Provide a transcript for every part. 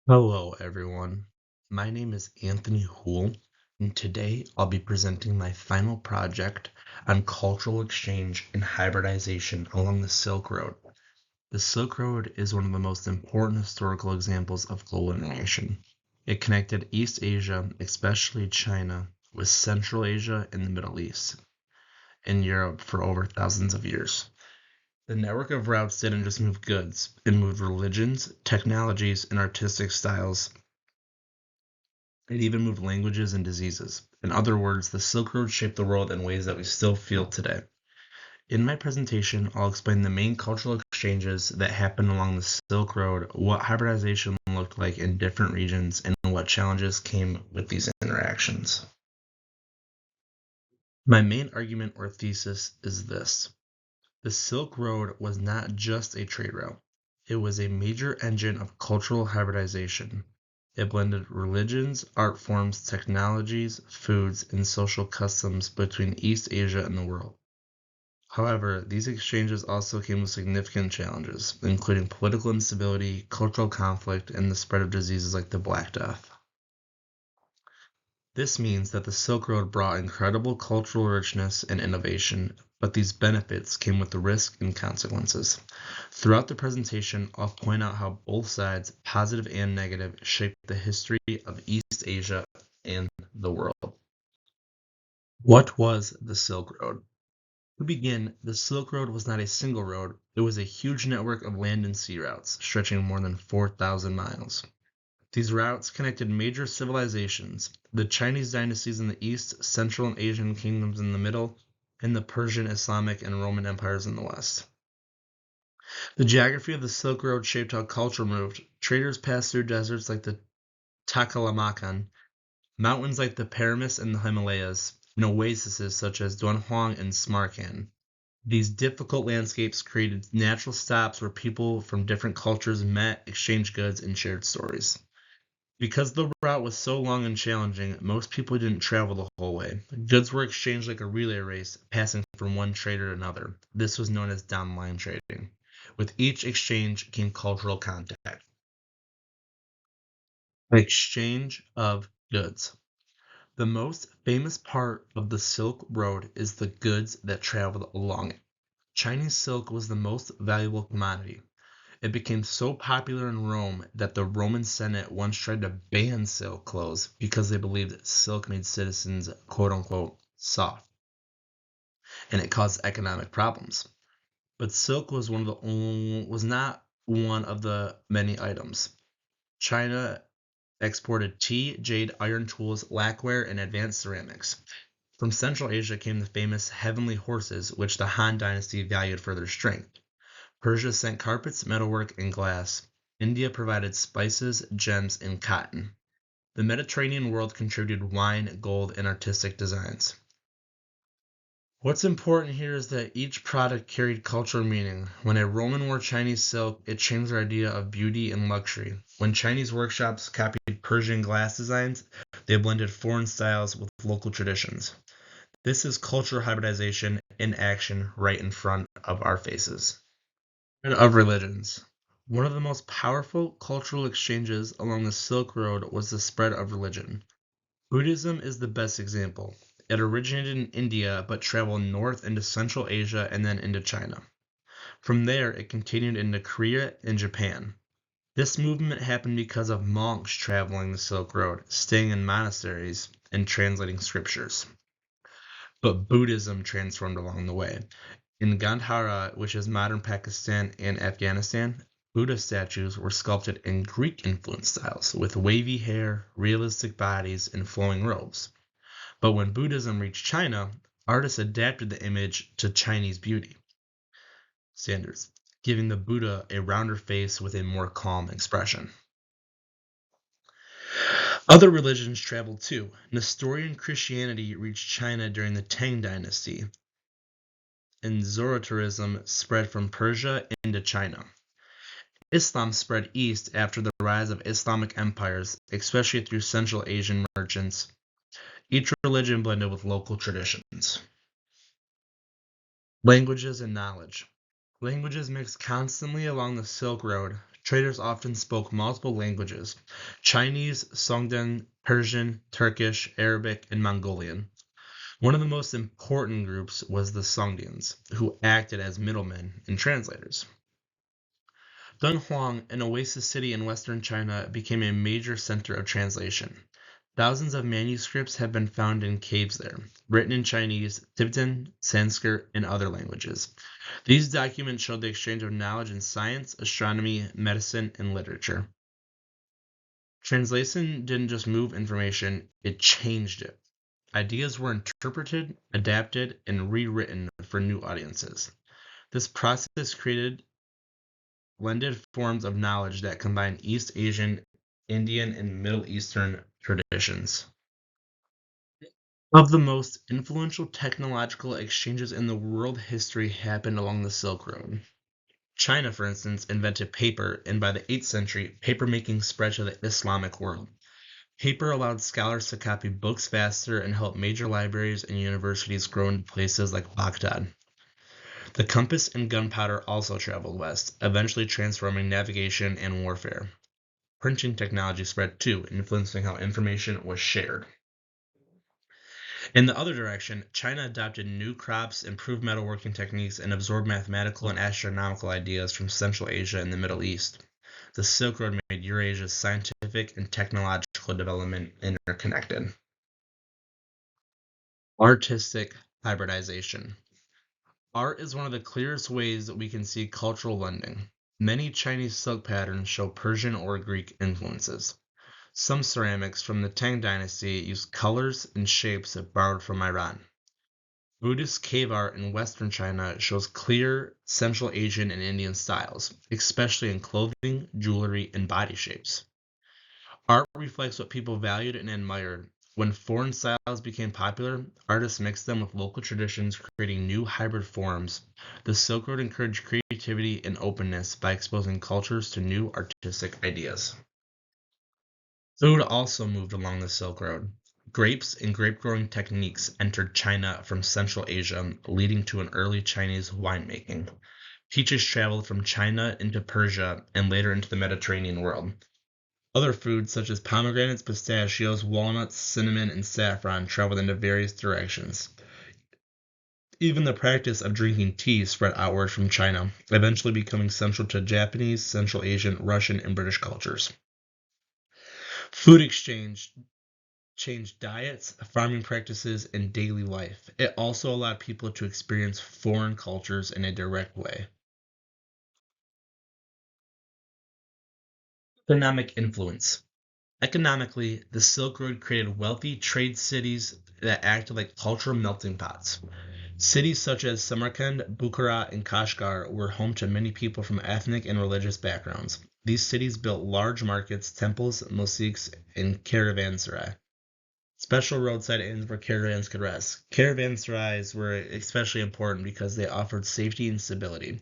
Hello, everyone. My name is Anthony Houle, and today I'll be presenting my final project on cultural exchange and hybridization along the Silk Road. The Silk Road is one of the most important historical examples of global integration. It connected East Asia, especially China, with Central Asia and the Middle East, and Europe for over thousands of years. The network of routes didn't just move goods, it moved religions, technologies, and artistic styles. It even moved languages and diseases. In other words, the Silk Road shaped the world in ways that we still feel today. In my presentation, I'll explain the main cultural exchanges that happened along the Silk Road, what hybridization looked like in different regions, and what challenges came with these interactions. My main argument or thesis is this. The Silk Road was not just a trade route. It was a major engine of cultural hybridization. It blended religions, art forms, technologies, foods, and social customs between East Asia and the world. However, these exchanges also came with significant challenges, including political instability, cultural conflict, and the spread of diseases like the Black Death. This means that the Silk Road brought incredible cultural richness and innovation, but these benefits came with the risk and consequences. Throughout the presentation, I'll point out how both sides, positive and negative, shaped the history of East Asia and the world. What was the Silk Road? To begin, the Silk Road was not a single road, it was a huge network of land and sea routes, stretching more than 4,000 miles. These routes connected major civilizations, the Chinese dynasties in the east, Central and Asian kingdoms in the middle, and the Persian, Islamic, and Roman empires in the west. The geography of the Silk Road shaped how culture moved. Traders passed through deserts like the Taklamakan, mountains like the Paramus and the Himalayas, and oases such as Dunhuang and Samarkand. These difficult landscapes created natural stops where people from different cultures met, exchanged goods, and shared stories. Because the route was so long and challenging, most people didn't travel the whole way. Goods were exchanged like a relay race, passing from one trader to another. This was known as down-the-line trading. With each exchange came cultural contact. Exchange of goods. The most famous part of the Silk Road is the goods that traveled along it. Chinese silk was the most valuable commodity. It became so popular in Rome that the Roman Senate once tried to ban silk clothes because they believed that silk made citizens quote unquote soft and it caused economic problems. But silk was not one of the many items. China exported tea, jade, iron tools, lacquer, and advanced ceramics. From Central Asia came the famous heavenly horses, which the Han Dynasty valued for their strength. Persia sent carpets, metalwork, and glass. India provided spices, gems, and cotton. The Mediterranean world contributed wine, gold, and artistic designs. What's important here is that each product carried cultural meaning. When a Roman wore Chinese silk, it changed their idea of beauty and luxury. When Chinese workshops copied Persian glass designs, they blended foreign styles with local traditions. This is cultural hybridization in action right in front of our faces. Of religions. One of the most powerful cultural exchanges along the Silk Road was the spread of religion. Buddhism is the best example. It originated in India but traveled north into Central Asia and then into China. From there, it continued into Korea and Japan. This movement happened because of monks traveling the Silk Road, staying in monasteries, and translating scriptures. But Buddhism transformed along the way. In Gandhara, which is modern Pakistan and Afghanistan, Buddha statues were sculpted in Greek-influenced styles, with wavy hair, realistic bodies, and flowing robes. But when Buddhism reached China, artists adapted the image to Chinese beauty standards, giving the Buddha a rounder face with a more calm expression. Other religions traveled too. Nestorian Christianity reached China during the Tang Dynasty, and Zoroastrianism spread from Persia into China. Islam spread east after the rise of Islamic empires, especially through Central Asian merchants. Each religion blended with local traditions. Languages and knowledge. Languages mixed constantly along the Silk Road. Traders often spoke multiple languages: Chinese, Songdan, Persian, Turkish, Arabic, and Mongolian. One of the most important groups was the Sogdians, who acted as middlemen and translators. Dunhuang, an oasis city in western China, became a major center of translation. Thousands of manuscripts have been found in caves there, written in Chinese, Tibetan, Sanskrit, and other languages. These documents showed the exchange of knowledge in science, astronomy, medicine, and literature. Translation didn't just move information, it changed it. Ideas were interpreted, adapted, and rewritten for new audiences. This process created blended forms of knowledge that combine East Asian, Indian, and Middle Eastern traditions. Of the most influential technological exchanges in the world, history happened along the Silk Road. China, for instance, invented paper, and by the 8th century, papermaking spread to the Islamic world. Paper allowed scholars to copy books faster and helped major libraries and universities grow in places like Baghdad. The compass and gunpowder also traveled west, eventually transforming navigation and warfare. Printing technology spread too, influencing how information was shared. In the other direction, China adopted new crops, improved metalworking techniques, and absorbed mathematical and astronomical ideas from Central Asia and the Middle East. The Silk Road made Eurasia's scientific and technological development interconnected. Artistic hybridization. Art is one of the clearest ways that we can see cultural blending. Many Chinese silk patterns show Persian or Greek influences. Some ceramics from the Tang Dynasty use colors and shapes borrowed from Iran. Buddhist cave art in western China shows clear Central Asian and Indian styles, especially in clothing, jewelry, and body shapes. Art reflects what people valued and admired. When foreign styles became popular, artists mixed them with local traditions, creating new hybrid forms. The Silk Road encouraged creativity and openness by exposing cultures to new artistic ideas. Food also moved along the Silk Road. Grapes and grape growing techniques entered China from Central Asia, leading to an early Chinese winemaking. Peaches traveled from China into Persia and later into the Mediterranean world. Other foods such as pomegranates, pistachios, walnuts, cinnamon, and saffron traveled into various directions. Even the practice of drinking tea spread outward from China, eventually becoming central to Japanese, Central Asian, Russian, and British cultures. Food exchange changed diets, farming practices, and daily life. It also allowed people to experience foreign cultures in a direct way. Economic influence. Economically, the Silk Road created wealthy trade cities that acted like cultural melting pots. Cities such as Samarkand, Bukhara, and Kashgar were home to many people from ethnic and religious backgrounds. These cities built large markets, temples, mosques, and caravanserai. Special roadside inns where caravans could rest. Caravanserais were especially important because they offered safety and stability.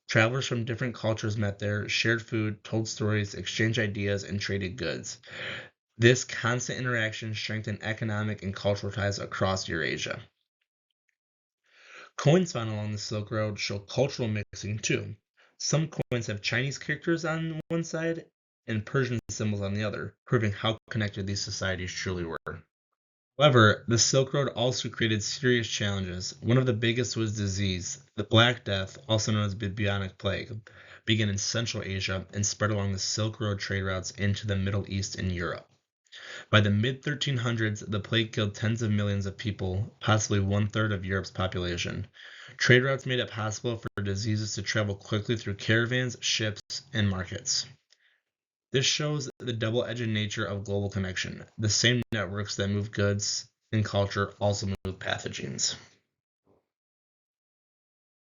Travelers from different cultures met there, shared food, told stories, exchanged ideas, and traded goods. This constant interaction strengthened economic and cultural ties across Eurasia. Coins found along the Silk Road show cultural mixing too. Some coins have Chinese characters on one side and Persian symbols on the other, proving how connected these societies truly were. However, the Silk Road also created serious challenges. One of the biggest was disease. The Black Death, also known as bubonic plague, began in Central Asia and spread along the Silk Road trade routes into the Middle East and Europe. By the mid-1300s, the plague killed tens of millions of people, possibly one-third of Europe's population. Trade routes made it possible for diseases to travel quickly through caravans, ships, and markets. This shows the double-edged nature of global connection. The same networks that move goods and culture also move pathogens.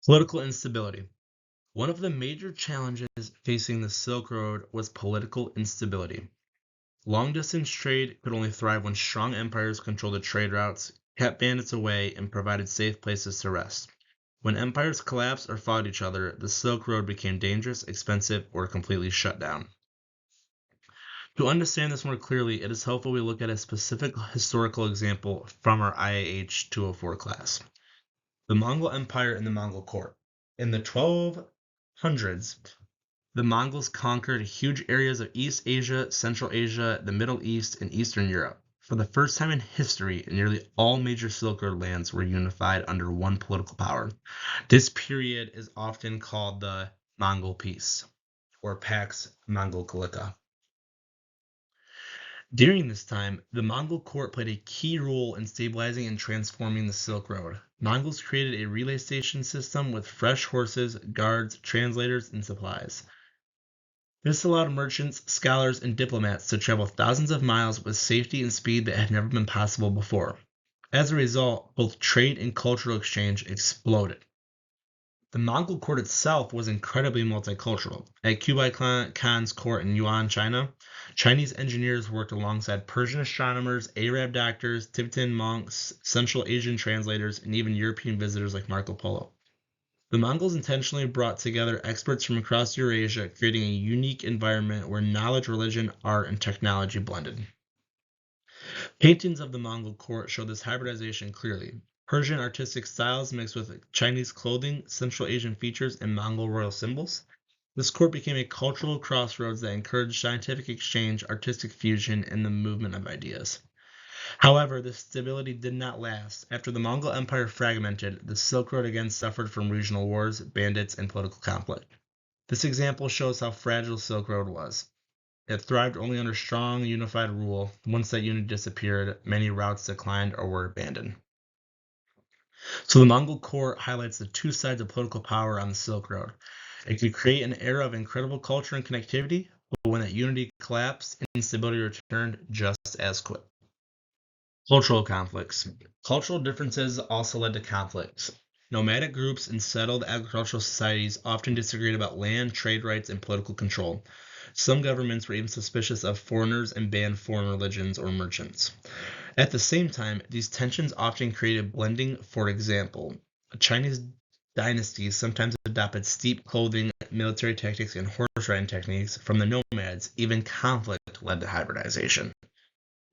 Political instability. One of the major challenges facing the Silk Road was political instability. Long-distance trade could only thrive when strong empires controlled the trade routes, kept bandits away, and provided safe places to rest. When empires collapsed or fought each other, the Silk Road became dangerous, expensive, or completely shut down. To understand this more clearly, it is helpful we look at a specific historical example from our IAH 204 class. The Mongol Empire and the Mongol Court. In the 1200s, The Mongols conquered huge areas of East Asia, Central Asia, the Middle East, and Eastern Europe. For the first time in history, nearly all major Silk Road lands were unified under one political power. This period is often called the Mongol Peace, or Pax Mongolica. During this time, the Mongol court played a key role in stabilizing and transforming the Silk Road. Mongols created a relay station system with fresh horses, guards, translators, and supplies. This allowed merchants, scholars, and diplomats to travel thousands of miles with safety and speed that had never been possible before. As a result, both trade and cultural exchange exploded. The Mongol court itself was incredibly multicultural. At Kublai Khan's court in Yuan, China, Chinese engineers worked alongside Persian astronomers, Arab doctors, Tibetan monks, Central Asian translators, and even European visitors like Marco Polo. The Mongols intentionally brought together experts from across Eurasia, creating a unique environment where knowledge, religion, art, and technology blended. Paintings of the Mongol court show this hybridization clearly. Persian artistic styles mixed with Chinese clothing, Central Asian features, and Mongol royal symbols. This court became a cultural crossroads that encouraged scientific exchange, artistic fusion, and the movement of ideas. However, this stability did not last. After the Mongol Empire fragmented, the Silk Road again suffered from regional wars, bandits, and political conflict. This example shows how fragile Silk Road was. It thrived only under strong, unified rule. Once that unity disappeared, many routes declined or were abandoned. So the Mongol court highlights the two sides of political power on the Silk Road. It could create an era of incredible culture and connectivity, but when that unity collapsed, instability returned just as quick. Cultural conflicts. Cultural differences also led to conflicts. Nomadic groups and settled agricultural societies often disagreed about land, trade rights, and political control. Some governments were even suspicious of foreigners and banned foreign religions or merchants. At the same time, these tensions often created blending. For example, Chinese dynasties sometimes adopted steep clothing, military tactics, and horse riding techniques from the nomads. Even conflict led to hybridization.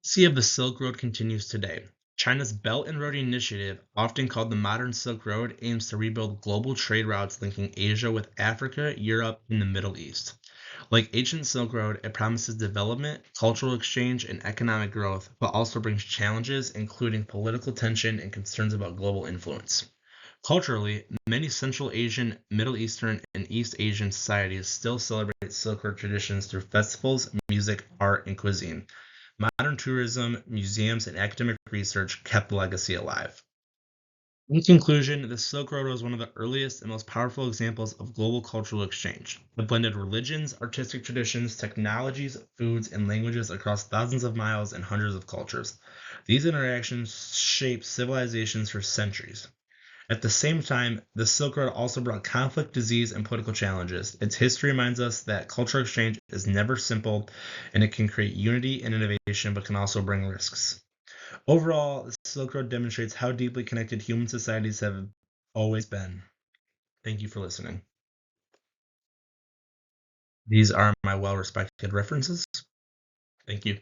The legacy of the Silk Road continues today. China's Belt and Road Initiative, often called the Modern Silk Road, aims to rebuild global trade routes linking Asia with Africa, Europe, and the Middle East. Like ancient Silk Road, it promises development, cultural exchange, and economic growth, but also brings challenges, including political tension and concerns about global influence. Culturally, many Central Asian, Middle Eastern, and East Asian societies still celebrate Silk Road traditions through festivals, music, art, and cuisine. Modern tourism, museums, and academic research kept the legacy alive. In conclusion, the Silk Road was one of the earliest and most powerful examples of global cultural exchange. It blended religions, artistic traditions, technologies, foods, and languages across thousands of miles and hundreds of cultures. These interactions shaped civilizations for centuries. At the same time, the Silk Road also brought conflict, disease, and political challenges. Its history reminds us that cultural exchange is never simple, and it can create unity and innovation, but can also bring risks. Overall, the Silk Road demonstrates how deeply connected human societies have always been. Thank you for listening. These are my well respected references. Thank you.